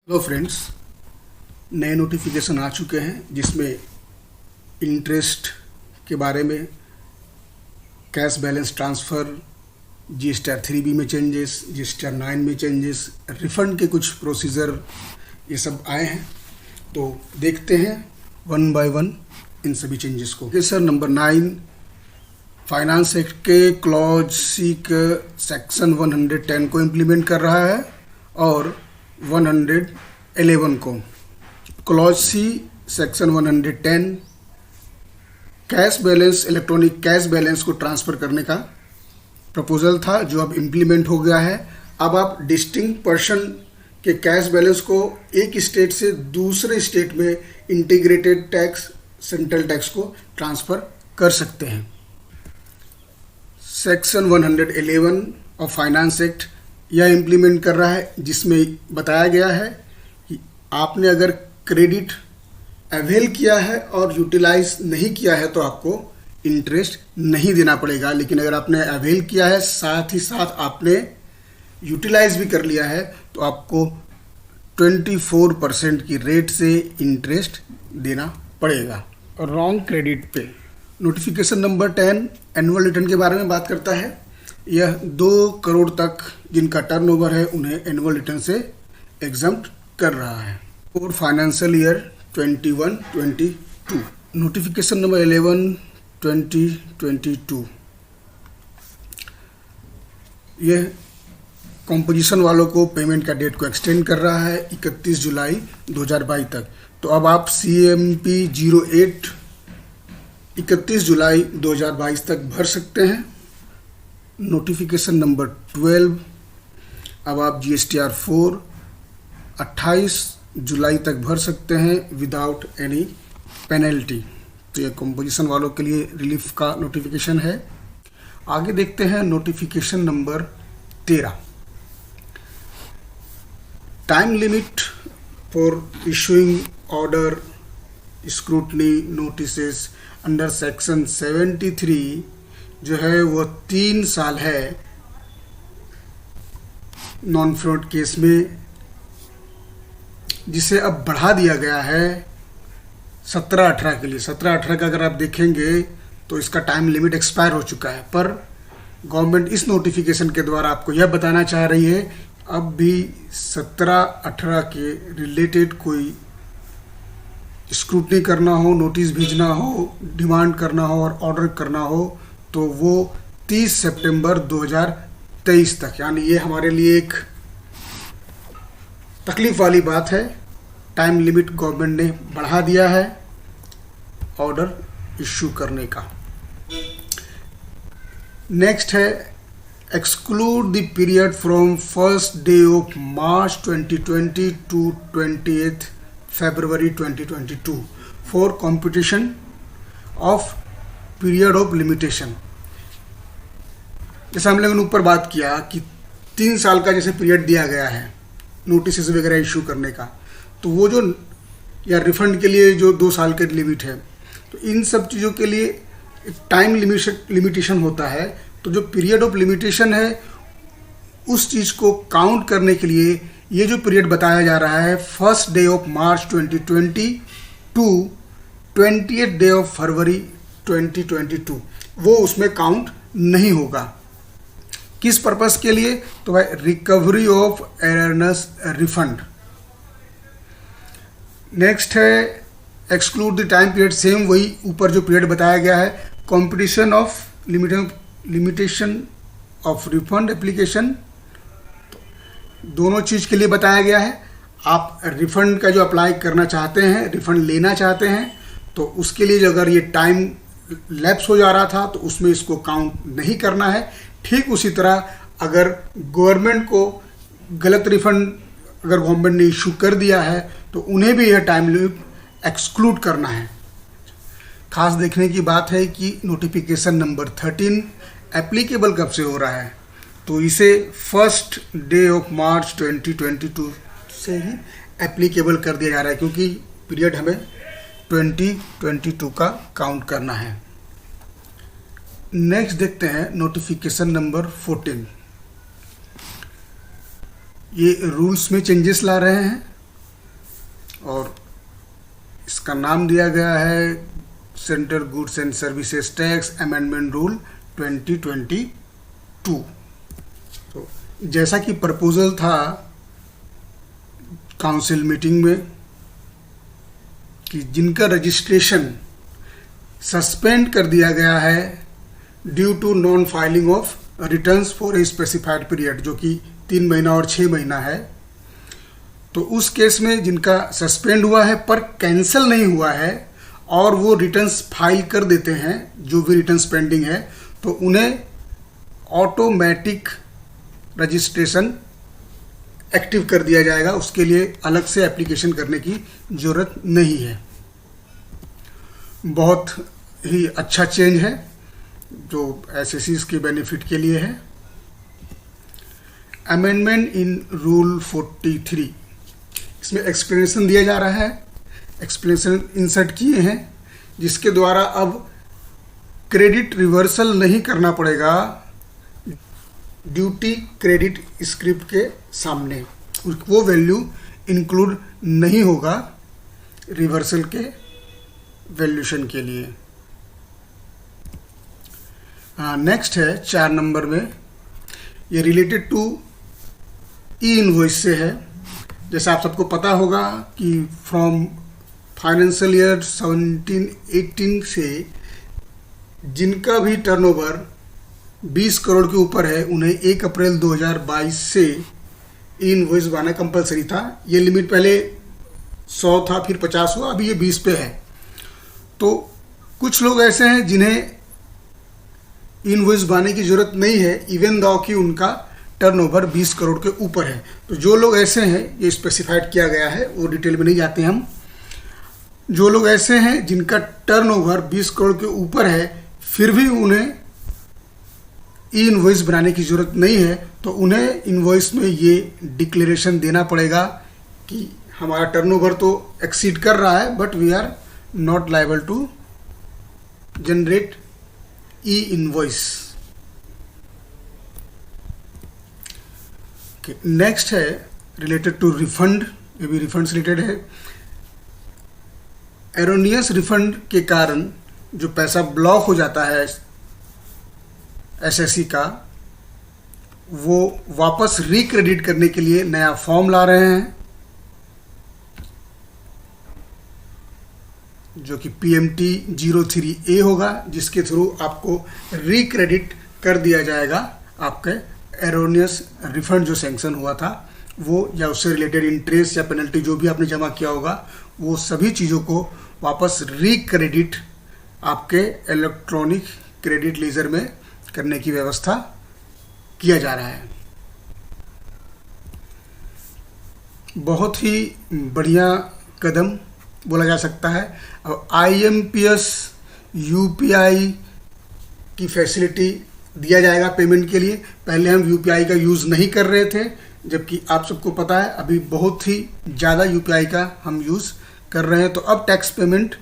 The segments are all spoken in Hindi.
हेलो फ्रेंड्स, नए नोटिफिकेशन आ चुके हैं जिसमें इंटरेस्ट के बारे में, cash balance transfer, GSTR 3B में चेंजेस, GSTR 9 में चेंजेस, रिफ़ंड के कुछ प्रोसीजर ये सब आए हैं। तो देखते हैं वन बाय वन इन सभी चेंजेस को। Okay sir, number 9 finance act के क्लॉज सी के सेक्शन 110 को इम्प्लीमेंट कर रहा है और 111 को। Clause C section 110 cash balance, electronic cash balance को ट्रांसफ़र करने का प्रपोजल था जो अब इम्प्लीमेंट हो गया है। अब आप डिस्टिंक्ट पर्सन के कैश बैलेंस को एक स्टेट से दूसरे स्टेट में इंटीग्रेटेड टैक्स, सेंट्रल टैक्स को ट्रांसफ़र कर सकते हैं। सेक्शन 111 ऑफ फाइनेंस एक्ट यह इम्प्लीमेंट कर रहा है जिसमें बताया गया है कि आपने अगर क्रेडिट अवेल किया है और यूटिलाइज नहीं किया है तो आपको इंटरेस्ट नहीं देना पड़ेगा, लेकिन अगर आपने अवेल किया है साथ ही साथ आपने यूटिलाइज भी कर लिया है तो आपको 24% की रेट से इंटरेस्ट देना पड़ेगा। रॉन्ग क्रेडिट पे नोटिफिकेशन नंबर 10 एनुअल रिटर्न के बारे में बात करता है। यह 2 करोड़ तक जिनका टर्नओवर है उन्हें एनुअल रिटर्न से एग्जम्प्ट कर रहा है और फाइनेंशियल ईयर 21-22। नोटिफिकेशन नंबर 11 2022 यह कॉम्पोजिशन वालों को पेमेंट का डेट को एक्सटेंड कर रहा है 31 जुलाई 2022 तक। तो अब आप CMP 08 31 जुलाई 2022 तक भर सकते हैं। नोटिफिकेशन नंबर 12 अब आप GSTR 4 28 जुलाई तक भर सकते हैं विदाउट एनी पेनल्टी। तो ये कंपोजिशन वालों के लिए रिलीफ का नोटिफिकेशन है। आगे देखते हैं notification number 13 time limit for issuing order scrutiny notices under section 73 जो है वो 3 साल है नॉन फ्रॉड केस में, जिसे अब बढ़ा दिया गया है 17-18 के लिए। 17-18 का अगर आप देखेंगे तो इसका टाइम लिमिट एक्सपायर हो चुका है, पर गवर्नमेंट इस नोटिफिकेशन के द्वारा आपको यह बताना चाह रही है अब भी 17-18 के रिलेटेड कोई स्क्रूटनी करना हो, नोटिस भेजना हो, डिमांड करना हो और ऑर्डर करना हो तो वो 30 सितंबर 2023 तक, यानी ये हमारे लिए एक तकलीफ वाली बात है। टाइम लिमिट गवर्नमेंट ने बढ़ा दिया है ऑर्डर इश्यू करने का। नेक्स्ट है exclude the period from first day of March 2020 to 28 February 2022 for computation of period of limitation. जैसे हम लोगों ने ऊपर बात किया कि 3 साल का जैसे पीरियड दिया गया है नोटिस वगैरह इशू करने का, तो वो जो या रिफंड के लिए जो 2 साल के लिमिट है, तो इन सब चीज़ों के लिए एक टाइम लिमिटेशन होता है। तो जो पीरियड ऑफ लिमिटेशन है उस चीज़ को काउंट करने के लिए ये जो पीरियड बताया जा रहा है first day of March 2020 to 28 day of February 2022, वो उसमें काउंट नहीं होगा। किस पर्पस के लिए? तो भाई रिकवरी ऑफ एरनस रिफंड। नेक्स्ट है exclude the time period, same वही ऊपर जो पीरियड बताया गया है। Competition of limitation of refund application, दोनों चीज़ के लिए बताया गया है। आप रिफंड का जो अप्लाई करना चाहते हैं, रिफंड लेना चाहते हैं, तो उसके लिए जो अगर ये टाइम लैप्स हो जा रहा था तो उसमें इसको काउंट नहीं करना है। ठीक उसी तरह अगर गवर्नमेंट को गलत रिफंड अगर गवर्नमेंट ने इशू कर दिया है तो उन्हें भी यह टाइम लिमिट एक्सक्लूड करना है। खास देखने की बात है कि नोटिफिकेशन नंबर 13 एप्लीकेबल कब से हो रहा है, तो इसे फर्स्ट डे ऑफ मार्च 2022 से ही एप्लीकेबल कर दिया जा रहा है क्योंकि पीरियड हमें 2022 का काउंट करना है। नेक्स्ट देखते हैं नोटिफिकेशन नंबर 14। ये रूल्स में चेंजेस ला रहे हैं और इसका नाम दिया गया है central goods and services tax amendment rule 2022। तो जैसा कि प्रपोजल था काउंसिल मीटिंग में कि जिनका रजिस्ट्रेशन सस्पेंड कर दिया गया है due to non filing of returns for a specified period, जो कि 3 महीना और 6 महीना है, तो उस केस में जिनका सस्पेंड हुआ है पर कैंसिल नहीं हुआ है और वो रिटर्न्स फाइल कर देते हैं, जो भी रिटर्न्स पेंडिंग है, तो उन्हें ऑटोमेटिक रजिस्ट्रेशन एक्टिव कर दिया जाएगा। उसके लिए अलग से एप्लीकेशन करने की ज़रूरत नहीं है। बहुत ही अच्छा चेंज है जो एसएससीज के बेनिफिट के लिए है। अमेंडमेंट इन रूल 43, इसमें एक्सप्लेनेशन दिया जा रहा है, एक्सप्लेनेशन इंसर्ट किए हैं, जिसके द्वारा अब क्रेडिट रिवर्सल नहीं करना पड़ेगा ड्यूटी क्रेडिट स्क्रिप्ट के सामने, वो वैल्यू इंक्लूड नहीं होगा रिवर्सल के वैल्यूशन के लिए। नेक्स्ट है 4 नंबर में, ये रिलेटेड टू ई इनवॉइस से है। जैसा आप सबको पता होगा कि फ्रॉम फाइनेंशियल ईयर 17-18 से जिनका भी टर्नओवर 20 करोड़ के ऊपर है उन्हें 1 अप्रैल 2022 से ई इनवॉइस बनाना कंपलसरी था। ये लिमिट पहले 100 था, फिर 50 हुआ, अभी ये 20 पे है। तो कुछ लोग ऐसे हैं जिन्हें इनवॉइस बनाने की ज़रूरत नहीं है इवन दो कि उनका टर्नओवर 20 करोड़ के ऊपर है। तो जो लोग ऐसे हैं, ये स्पेसिफाइड किया गया है, वो डिटेल में नहीं जाते हम। जो लोग ऐसे हैं जिनका टर्नओवर 20 करोड़ के ऊपर है फिर भी उन्हें ई इनवॉइस बनाने की ज़रूरत नहीं है, तो उन्हें इनवॉइस में ये डिक्लेरेशन देना पड़ेगा कि हमारा टर्नओवर तो एक्सीड कर रहा है but we are not liable to generate e invoice. Next है रिलेटेड टू रिफंड, ये भी रिफंड से रिलेटेड है। एरोनियस रिफंड के कारण जो पैसा ब्लॉक हो जाता है एसएससी का, वो वापस रिक्रेडिट करने के लिए नया फॉर्म ला रहे हैं, जो कि PMT 03A होगा, जिसके थ्रू आपको रिक्रेडिट कर दिया जाएगा आपके एरोनियस रिफंड जो सैंक्शन हुआ था वो, या उससे रिलेटेड इंटरेस्ट या पेनल्टी जो भी आपने जमा किया होगा, वो सभी चीज़ों को वापस रिक्रेडिट आपके इलेक्ट्रॉनिक क्रेडिट लेजर में करने की व्यवस्था किया जा रहा है। बहुत ही बढ़िया कदम बोला जा सकता है। अब IMPS UPI की फैसिलिटी दिया जाएगा पेमेंट के लिए। पहले हम UPI का यूज़ नहीं कर रहे थे, जबकि आप सबको पता है अभी बहुत ही ज़्यादा UPI का हम यूज़ कर रहे हैं। तो अब टैक्स पेमेंट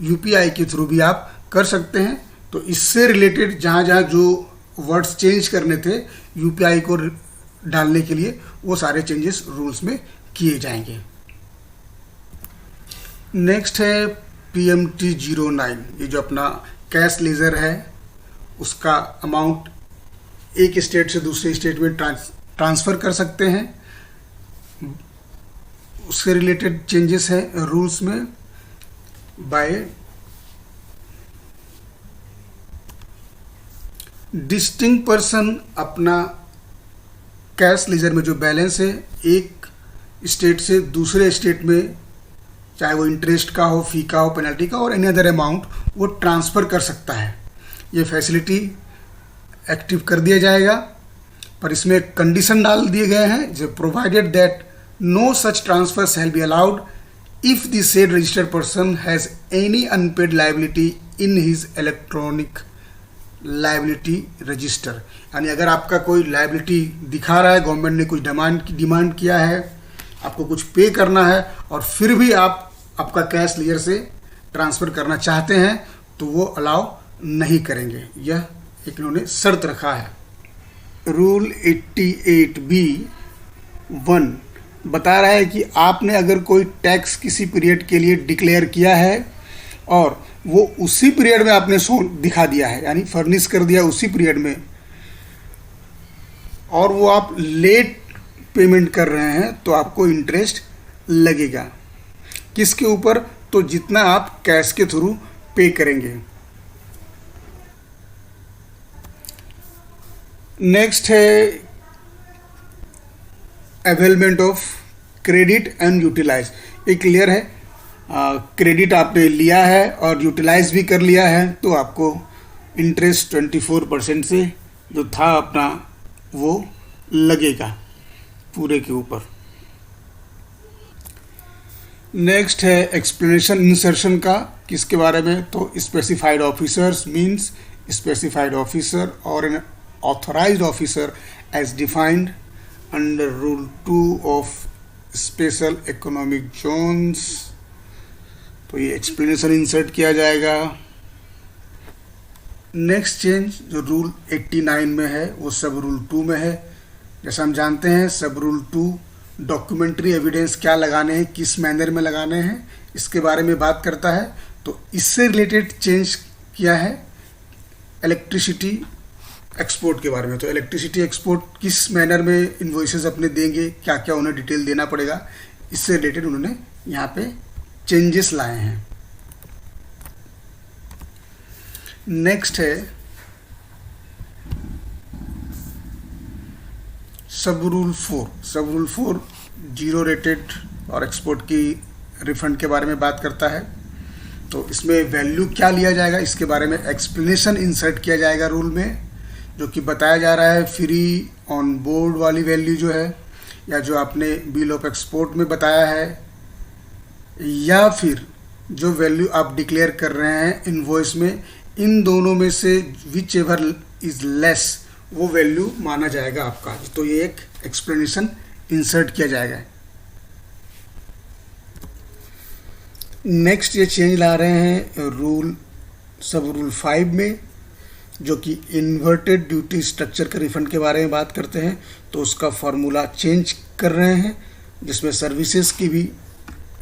UPI के थ्रू भी आप कर सकते हैं। तो इससे रिलेटेड जहाँ जहाँ जो वर्ड्स चेंज करने थे UPI को डालने के लिए, वो सारे चेंजेस रूल्स में किए जाएंगे। नेक्स्ट है PMT 09, ये जो अपना कैश लेजर है उसका अमाउंट एक स्टेट से दूसरे स्टेट में ट्रांसफ़र कर सकते हैं। उससे रिलेटेड चेंजेस हैं रूल्स में। बाय डिस्टिंक्ट पर्सन अपना कैश लेजर में जो बैलेंस है एक स्टेट से दूसरे स्टेट में, चाहे वो इंटरेस्ट का हो, फी का हो, पेनल्टी का और एनी अदर अमाउंट, वो ट्रांसफ़र कर सकता है। ये फैसिलिटी एक्टिव कर दिया जाएगा, पर इसमें कंडीशन डाल दिए गए हैं, जो provided that no such transfer shall be allowed if the said registered person has any unpaid liability in his electronic liability register. यानी अगर आपका कोई लायबिलिटी दिखा रहा है, गवर्नमेंट ने कुछ डिमांड किया है, आपको कुछ पे करना है और फिर भी आप आपका कैश लेजर से ट्रांसफ़र करना चाहते हैं, तो वो अलाउ नहीं करेंगे। यह एक इन्होंने शर्त रखा है। रूल 88B(1) बता रहा है कि आपने अगर कोई टैक्स किसी पीरियड के लिए डिक्लेयर किया है और वो उसी पीरियड में आपने शो दिखा दिया है, यानी फर्निश कर दिया उसी पीरियड में, और वो आप लेट पेमेंट कर रहे हैं, तो आपको इंटरेस्ट लगेगा। किसके ऊपर? तो जितना आप कैश के थ्रू पे करेंगे। नेक्स्ट है availment of credit and utilise. ये क्लियर है, क्रेडिट आपने लिया है और यूटिलाइज भी कर लिया है, तो आपको इंटरेस्ट 24% से जो था अपना वो लगेगा पूरे के ऊपर। नेक्स्ट है एक्सप्लेनेशन इंसर्शन का। किसके बारे में? तो specified officers means specified officer और an authorised officer as defined under rule 2 of special economic zones. तो ये एक्सप्लेनेशन इंसर्ट किया जाएगा। नेक्स्ट चेंज जो रूल 89 में है वो सब रूल 2 में है। जैसा हम जानते हैं सब रूल 2 डॉक्यूमेंट्री एविडेंस क्या लगाने हैं, किस मैनर में लगाने हैं, इसके बारे में बात करता है। तो इससे रिलेटेड चेंज किया है इलेक्ट्रिसिटी एक्सपोर्ट के बारे में। तो इलेक्ट्रिसिटी एक्सपोर्ट किस मैनर में इन्वॉइसेस अपने देंगे, क्या क्या उन्हें डिटेल देना पड़ेगा, इससे रिलेटेड उन्होंने यहाँ पे चेंजेस लाए हैं। नेक्स्ट है सब रूल 4। सब रूल 4 जीरो रेटेड और एक्सपोर्ट की रिफंड के बारे में बात करता है। तो इसमें वैल्यू क्या लिया जाएगा, इसके बारे में एक्सप्लेनेशन इंसर्ट किया जाएगा रूल में, जो कि बताया जा रहा है फ्री ऑन बोर्ड वाली वैल्यू जो है, या जो आपने बिल ऑफ एक्सपोर्ट में बताया है, या फिर जो वैल्यू आप डिक्लेयर कर रहे हैं इनवॉइस में, इन दोनों में से विच एवर इज लेस वो वैल्यू माना जाएगा आपका। तो ये एक एक्सप्लेनेशन इंसर्ट किया जाएगा। नेक्स्ट ये चेंज ला रहे हैं रूल सब रूल 5 में, जो कि इन्वर्टेड ड्यूटी स्ट्रक्चर के रिफंड के बारे में बात करते हैं। तो उसका फॉर्मूला चेंज कर रहे हैं, जिसमें सर्विसेज की भी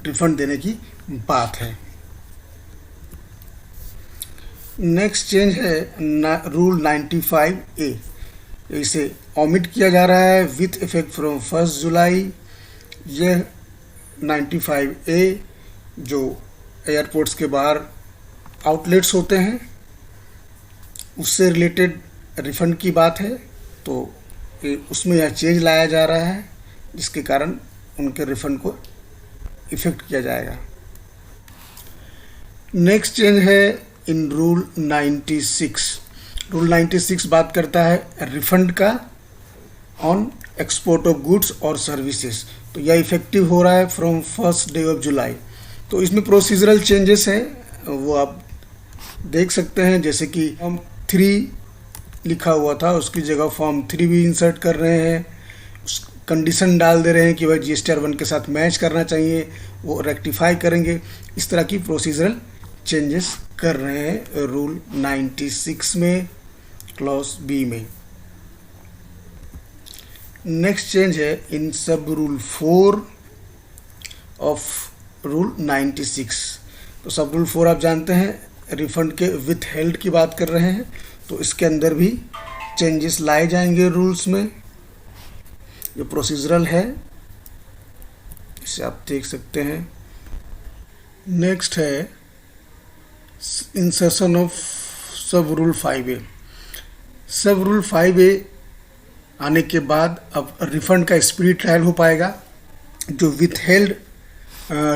रिफंड देने की बात है। नेक्स्ट चेंज है रूल 95A। इसे ओमिट किया जा रहा है विथ इफेक्ट फ्रॉम 1 जुलाई। यह 95A जो एयरपोर्ट्स के बाहर आउटलेट्स होते हैं उससे रिलेटेड रिफंड की बात है। तो उसमें यह चेंज लाया जा रहा है, जिसके कारण उनके रिफंड को इफेक्ट किया जाएगा। नेक्स्ट चेंज है इन रूल 96। रूल 96 बात करता है रिफंड का ऑन एक्सपोर्ट ऑफ गुड्स और सर्विसेज। तो यह इफेक्टिव हो रहा है फ्रॉम 1 डे ऑफ जुलाई। तो इसमें प्रोसीजरल चेंजेस हैं, वो आप देख सकते हैं, जैसे कि फॉर्म 3 लिखा हुआ था उसकी जगह फॉर्म 3 भी इंसर्ट कर रहे हैं। कंडीशन डाल दे रहे हैं कि भाई GSTR 1 के साथ मैच करना चाहिए, वो रेक्टिफाई करेंगे। इस तरह की प्रोसीजरल चेंजेस कर रहे हैं रूल 96 में क्लॉज B में। नेक्स्ट चेंज है इन सब रूल 4 ऑफ रूल 96। तो सब रूल 4 आप जानते हैं रिफंड के विथ हेल्ड की बात कर रहे हैं। तो इसके अंदर भी चेंजेस लाए जाएंगे रूल्स में, जो प्रोसीजरल है, इसे आप देख सकते हैं। नेक्स्ट है इंसर्शन ऑफ सब रूल 5A। सब रूल 5A आने के बाद अब रिफंड का स्पीड ट्रायल हो पाएगा। जो विथ हेल्ड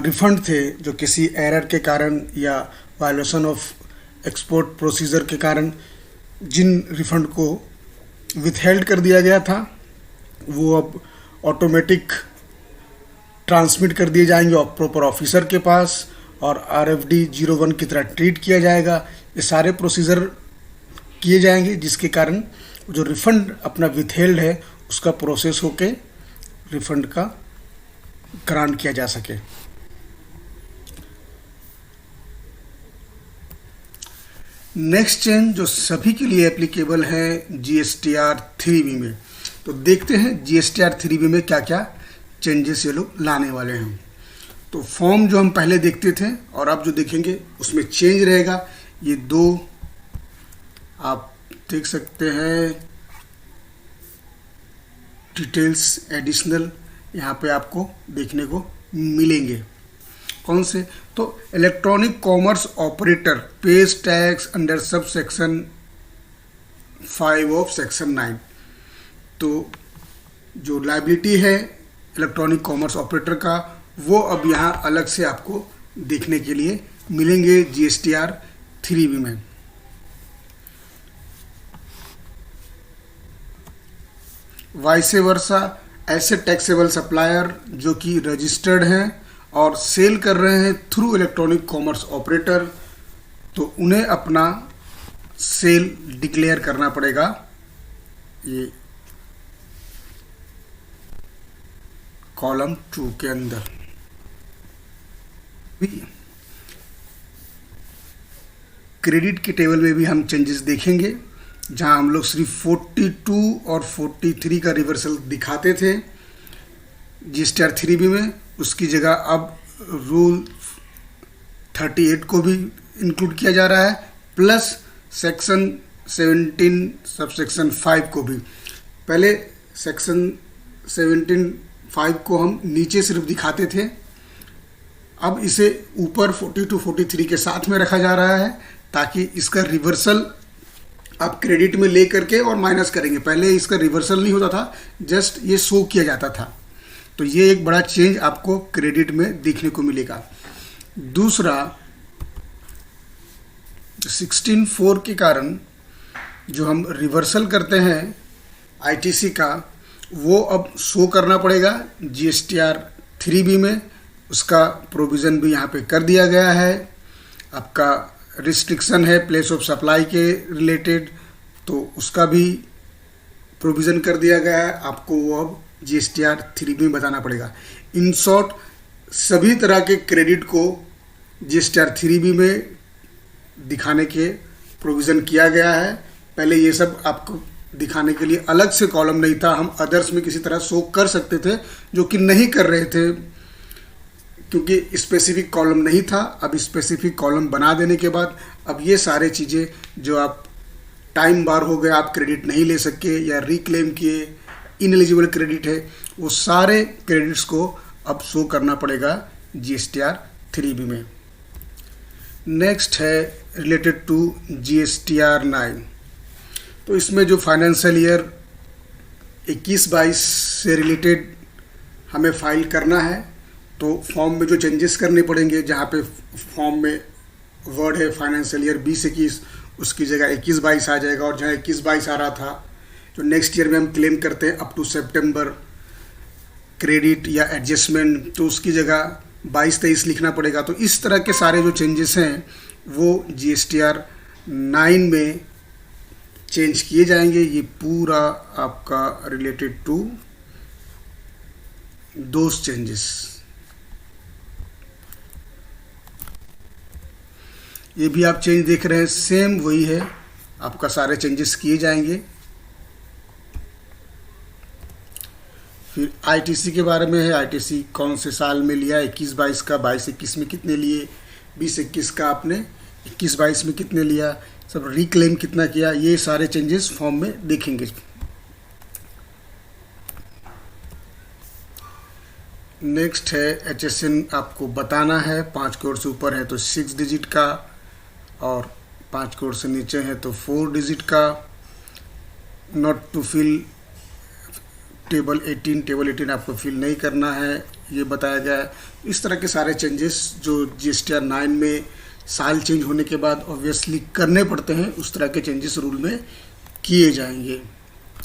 रिफंड थे, जो किसी एरर के कारण या वायलेशन ऑफ एक्सपोर्ट प्रोसीजर के कारण जिन रिफंड को विथ हेल्ड कर दिया गया था, वो अब ऑटोमेटिक ट्रांसमिट कर दिए जाएंगे प्रॉपर ऑफिसर के पास और RFD 01 की तरह ट्रीट किया जाएगा। ये सारे प्रोसीजर किए जाएंगे, जिसके कारण जो रिफंड अपना विथहेल्ड है उसका प्रोसेस होके रिफंड का ग्रांट किया जा सके। नेक्स्ट चेंज जो सभी के लिए एप्लीकेबल है GSTR 3B में। तो देखते हैं GSTR 3B में क्या क्या चेंजेस ये लोग लाने वाले हैं। तो फॉर्म जो हम पहले देखते थे और अब जो देखेंगे उसमें चेंज रहेगा। ये दो आप देख सकते हैं डिटेल्स एडिशनल यहाँ पे आपको देखने को मिलेंगे। कौन से? तो electronic commerce operator page tax under sub section 5 of section 9। तो जो लायबिलिटी है इलेक्ट्रॉनिक कॉमर्स ऑपरेटर का वो अब यहाँ अलग से आपको देखने के लिए मिलेंगे GSTR 3B में। वाइसे वर्सा ऐसे टैक्सेबल सप्लायर जो कि रजिस्टर्ड हैं और सेल कर रहे हैं थ्रू इलेक्ट्रॉनिक कॉमर्स ऑपरेटर, तो उन्हें अपना सेल डिक्लेयर करना पड़ेगा। ये कॉलम 2 के अंदर क्रेडिट के टेबल में भी हम चेंजेस देखेंगे, जहां हम लोग सिर्फ 42 और 43 का रिवर्सल दिखाते थे GSTR 3B में, उसकी जगह अब रूल 38 को भी इंक्लूड किया जा रहा है, प्लस सेक्शन 17 सबसेक्शन 5 को भी। पहले सेक्शन 17(5) को हम नीचे सिर्फ दिखाते थे, अब इसे ऊपर 42 43 के साथ में रखा जा रहा है ताकि इसका रिवर्सल आप क्रेडिट में ले करके और माइनस करेंगे। पहले इसका रिवर्सल नहीं होता था, जस्ट ये शो किया जाता था। तो ये एक बड़ा चेंज आपको क्रेडिट में देखने को मिलेगा। दूसरा 16(4) के कारण जो हम रिवर्सल करते हैं ITC का, वो अब शो करना पड़ेगा GSTR 3B में। उसका प्रोविज़न भी यहाँ पे कर दिया गया है। आपका रिस्ट्रिक्शन है प्लेस ऑफ सप्लाई के रिलेटेड, तो उसका भी प्रोविज़न कर दिया गया है। आपको वो अब GSTR 3B में बताना पड़ेगा। इन शॉर्ट सभी तरह के क्रेडिट को GSTR 3B में दिखाने के प्रोविज़न किया गया है। पहले ये सब आपको दिखाने के लिए अलग से कॉलम नहीं था, हम अदर्स में किसी तरह शो कर सकते थे, जो कि नहीं कर रहे थे क्योंकि स्पेसिफिक कॉलम नहीं था। अब स्पेसिफिक कॉलम बना देने के बाद अब ये सारे चीज़ें जो आप टाइम बार हो गया आप क्रेडिट नहीं ले सके या रिक्लेम किए इनएलिजिबल क्रेडिट है, वो सारे क्रेडिट्स को अब शो करना पड़ेगा GSTR 3B में। नेक्स्ट है रिलेटेड टू GSTR 9। तो इसमें जो फाइनेंशियल ईयर 21-22 से रिलेटेड हमें फाइल करना है, तो फॉर्म में जो चेंजेस करने पड़ेंगे, जहाँ पे फॉर्म में वर्ड है फाइनेंशियल ईयर 20-21, उसकी जगह 21-22 आ जाएगा। और जहाँ 21-22 आ रहा था, जो नेक्स्ट ईयर में हम क्लेम करते हैं अप टू सितंबर क्रेडिट या एडजस्टमेंट, तो उसकी जगह 22-23 लिखना पड़ेगा। तो इस तरह के सारे जो चेंजेस हैं वो GSTR 9 में चेंज किए जाएंगे। ये पूरा आपका रिलेटेड टू दोज चेंजेस। ये भी आप चेंज देख रहे हैं, सेम वही है, आपका सारे चेंजेस किए जाएंगे। फिर ITC के बारे में है, ITC कौन से साल में लिया, 21-22 का, 22-21 में कितने लिए, 20-21 का आपने 21-22 में कितने लिया, सब रिक्लेम कितना किया, ये सारे चेंजेस फॉर्म में देखेंगे। नेक्स्ट है HSN आपको बताना है, 5 करोड़ से ऊपर है तो 6 डिजिट का, और 5 करोड़ से नीचे है तो 4 डिजिट का। नॉट टू फिल टेबल 18 आपको फिल नहीं करना है, ये बताया गया है। इस तरह के सारे चेंजेस जो GSTR 9 में साल चेंज होने के बाद ऑब्वियसली करने पड़ते हैं, उस तरह के चेंजेस रूल में किए जाएंगे।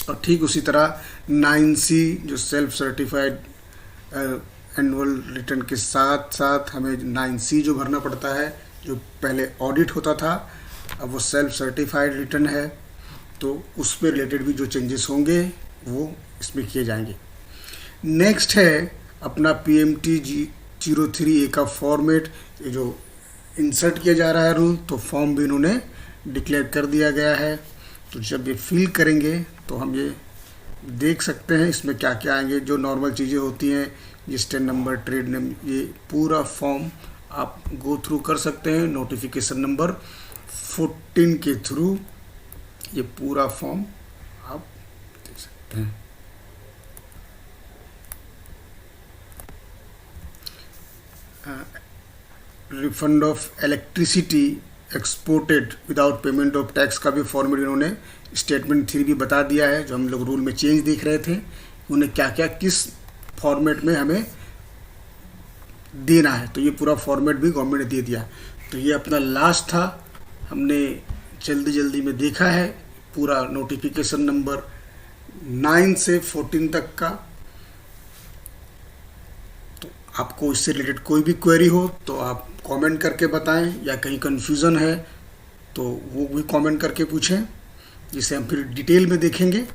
और ठीक उसी तरह 9C जो सेल्फ सर्टिफाइड एनुअल रिटर्न के साथ साथ हमें 9C जो भरना पड़ता है, जो पहले ऑडिट होता था अब वो सेल्फ सर्टिफाइड रिटर्न है, तो उस पर रिलेटेड भी जो चेंजेस होंगे वो इसमें किए जाएंगे। नेक्स्ट है अपना PMT 03A का फॉर्मेट, ये जो इंसर्ट किया जा रहा है रूल, तो फॉर्म भी इन्होंने डिक्लेयर कर दिया गया है। तो जब ये फिल करेंगे तो हम ये देख सकते हैं इसमें क्या क्या आएंगे। जो नॉर्मल चीज़ें होती हैं रजिस्टर नंबर, ट्रेड नेम, ये पूरा फॉर्म आप गो थ्रू कर सकते हैं नोटिफिकेशन नंबर 14 के थ्रू। ये पूरा फॉर्म आप देख सकते हैं। Refund of electricity exported without payment of tax का भी फॉर्मेट इन्होंने स्टेटमेंट 3 भी बता दिया है। जो हम लोग रूल में चेंज देख रहे थे, उन्हें क्या क्या किस फॉर्मेट में हमें देना है, तो ये पूरा फॉर्मेट भी गवर्नमेंट ने दे दिया। तो ये अपना लास्ट था, हमने जल्दी जल्दी में देखा है पूरा नोटिफिकेशन नंबर 9 से 14 तक का। तो आपको इससे रिलेटेड कोई भी क्वेरी हो तो आप कमेंट करके बताएं, या कहीं कन्फ्यूज़न है तो वो भी कमेंट करके पूछें, जिसे हम फिर डिटेल में देखेंगे।